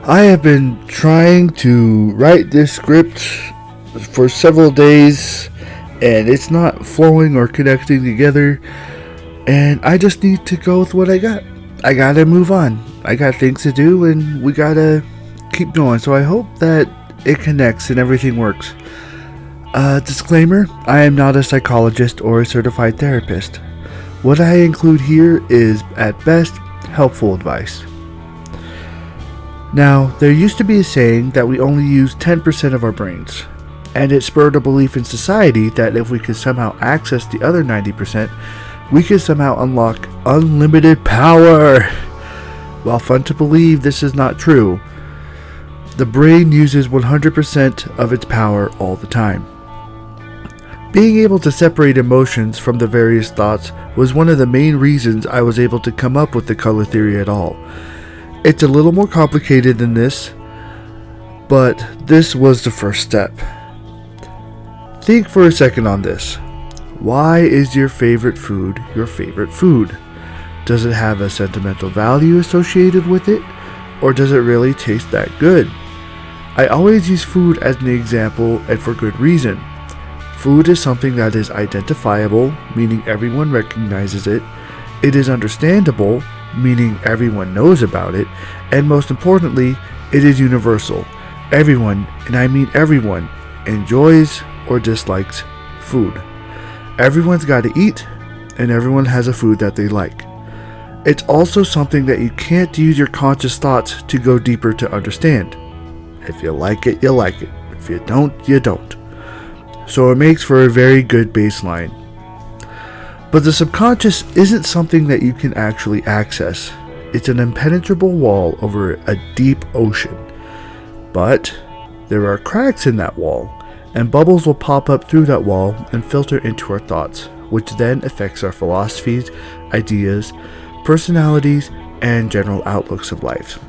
I have been trying to write this script for several days and it's not flowing or connecting together, and I just need to go with what I got. I gotta move on. I got things to do and we gotta keep going. So I hope that it connects and everything works. Disclaimer, I am not a psychologist or a certified therapist. What I include here is, at best, helpful advice. Now, there used to be a saying that we only use 10% of our brains, and it spurred a belief in society that if we could somehow access the other 90%, we could somehow unlock unlimited power. While fun to believe, this is not true. The brain uses 100% of its power all the time. Being able to separate emotions from the various thoughts was one of the main reasons I was able to come up with the color theory at all. It's a little more complicated than this, but this was the first step. Think for a second on this. Why is your favorite food your favorite food? Does it have a sentimental value associated with it, or does it really taste that good? I always use food as an example, and for good reason. Food is something that is identifiable, meaning everyone recognizes it. It is understandable, meaning everyone knows about it. And most importantly, it is universal. Everyone, and I mean everyone, enjoys or dislikes food. Everyone's got to eat, and everyone has a food that they like. It's also something that you can't use your conscious thoughts to go deeper to understand. If you like it, you like it. If you don't, you don't. So it makes for a very good baseline. But the subconscious isn't something that you can actually access. It's an impenetrable wall over a deep ocean. But there are cracks in that wall, and bubbles will pop up through that wall and filter into our thoughts, which then affects our philosophies, ideas, personalities, and general outlooks of life.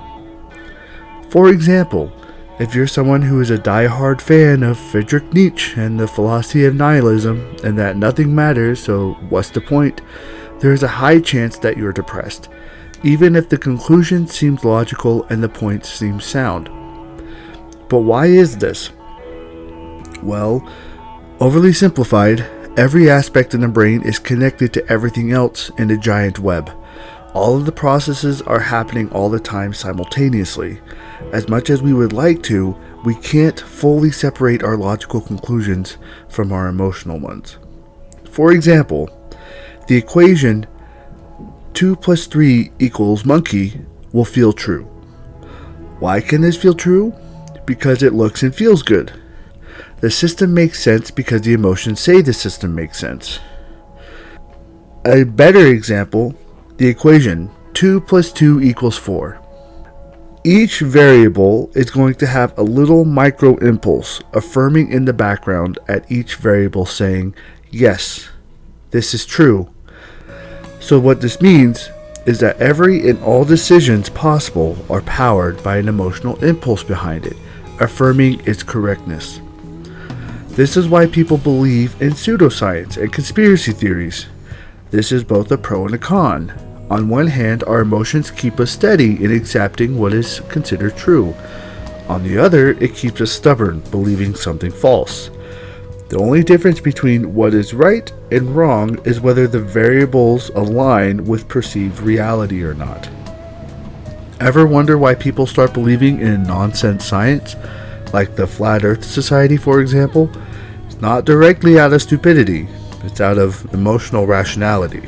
For example, if you're someone who is a die-hard fan of Friedrich Nietzsche and the philosophy of nihilism, and that nothing matters, so what's the point, there is a high chance that you're depressed, even if the conclusion seems logical and the points seem sound. But why is this? Well, overly simplified, every aspect in the brain is connected to everything else in a giant web. All of the processes are happening all the time simultaneously. As much as we would like to, we can't fully separate our logical conclusions from our emotional ones. For example, the equation 2 plus 3 equals monkey will feel true. Why can this feel true? Because it looks and feels good. The system makes sense because the emotions say the system makes sense. A better example, the equation 2 plus 2 equals 4. Each variable is going to have a little micro impulse affirming in the background at each variable saying, yes, this is true. So what this means is that every and all decisions possible are powered by an emotional impulse behind it, affirming its correctness. This is why people believe in pseudoscience and conspiracy theories. This is both a pro and a con. On one hand, our emotions keep us steady in accepting what is considered true. On the other, it keeps us stubborn, believing something false. The only difference between what is right and wrong is whether the variables align with perceived reality or not. Ever wonder why people start believing in nonsense science, like the Flat Earth Society, for example? It's not directly out of stupidity, it's out of emotional rationality.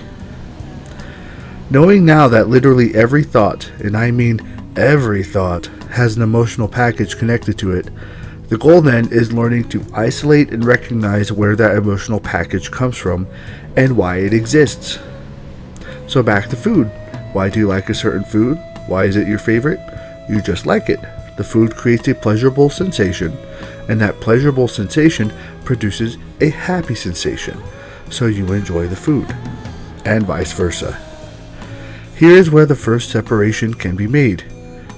Knowing now that literally every thought, and I mean every thought, has an emotional package connected to it, the goal then is learning to isolate and recognize where that emotional package comes from and why it exists. So back to food. Why do you like a certain food? Why is it your favorite? You just like it. The food creates a pleasurable sensation, and that pleasurable sensation produces a happy sensation, so you enjoy the food, and vice versa. Here is where the first separation can be made.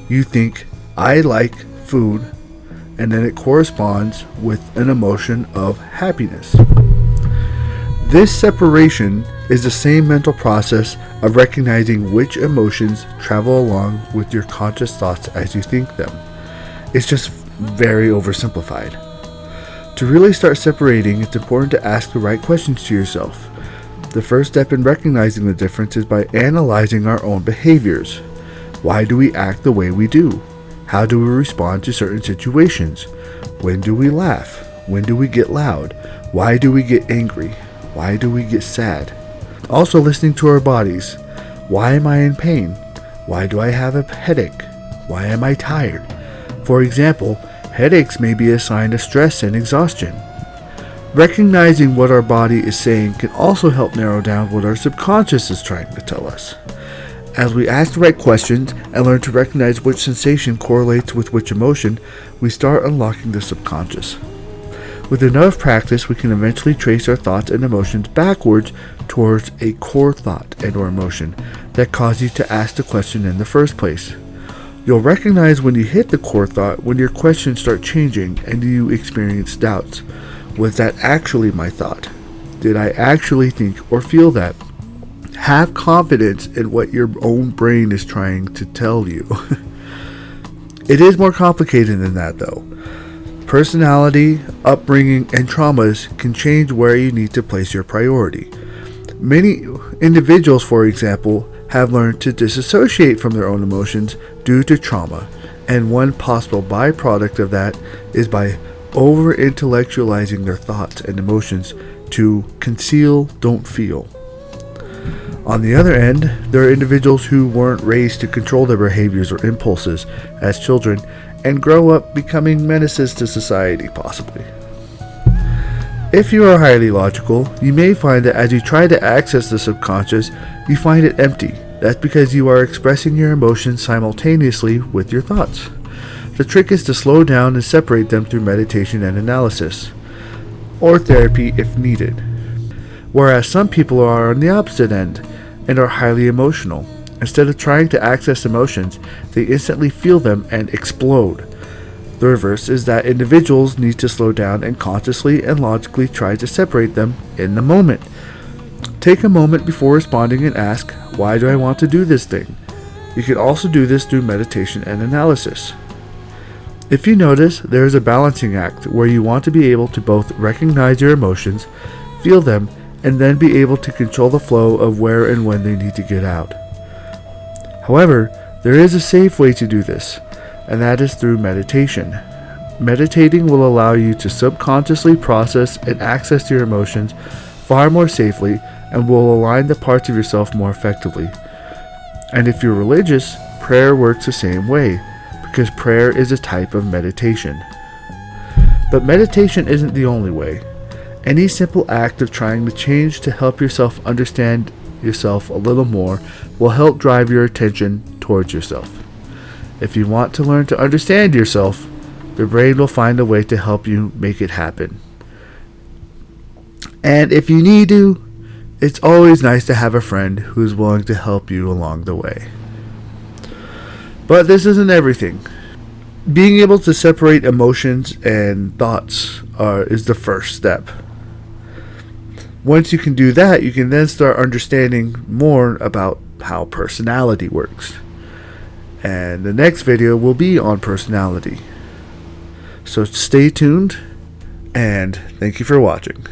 You think, I like food, and then it corresponds with an emotion of happiness. This separation is the same mental process of recognizing which emotions travel along with your conscious thoughts as you think them. It's just very oversimplified. To really start separating, it's important to ask the right questions to yourself. The first step in recognizing the difference is by analyzing our own behaviors. Why do we act the way we do? How do we respond to certain situations? When do we laugh? When do we get loud? Why do we get angry? Why do we get sad? Also listening to our bodies. Why am I in pain? Why do I have a headache? Why am I tired? For example, headaches may be a sign of stress and exhaustion. Recognizing what our body is saying can also help narrow down what our subconscious is trying to tell us. As we ask the right questions and learn to recognize which sensation correlates with which emotion, we start unlocking the subconscious. With enough practice, we can eventually trace our thoughts and emotions backwards towards a core thought and or emotion that caused you to ask the question in the first place. You'll recognize when you hit the core thought when your questions start changing and you experience doubts. Was that actually my thought? Did I actually think or feel that? Have confidence in what your own brain is trying to tell you. It is more complicated than that though. Personality, upbringing, and traumas can change where you need to place your priority. Many individuals, for example, have learned to disassociate from their own emotions due to trauma, and one possible byproduct of that is by over-intellectualizing their thoughts and emotions to conceal, don't feel. On the other end, there are individuals who weren't raised to control their behaviors or impulses as children and grow up becoming menaces to society, possibly. If you are highly logical, you may find that as you try to access the subconscious, you find it empty. That's because you are expressing your emotions simultaneously with your thoughts. The trick is to slow down and separate them through meditation and analysis, or therapy if needed. Whereas some people are on the opposite end and are highly emotional. Instead of trying to access emotions, they instantly feel them and explode. The reverse is that individuals need to slow down and consciously and logically try to separate them in the moment. Take a moment before responding and ask, why do I want to do this thing? You can also do this through meditation and analysis. If you notice, there is a balancing act where you want to be able to both recognize your emotions, feel them, and then be able to control the flow of where and when they need to get out. However, there is a safe way to do this, and that is through meditation. Meditating will allow you to subconsciously process and access your emotions far more safely and will align the parts of yourself more effectively. And if you're religious, prayer works the same way, because prayer is a type of meditation. But meditation isn't the only way. Any simple act of trying to change to help yourself understand yourself a little more will help drive your attention towards yourself. If you want to learn to understand yourself, the brain will find a way to help you make it happen. And if you need to, it's always nice to have a friend who's willing to help you along the way. But this isn't everything. Being able to separate emotions and thoughts is the first step. Once you can do that, you can then start understanding more about how personality works. And the next video will be on personality. So stay tuned, and thank you for watching.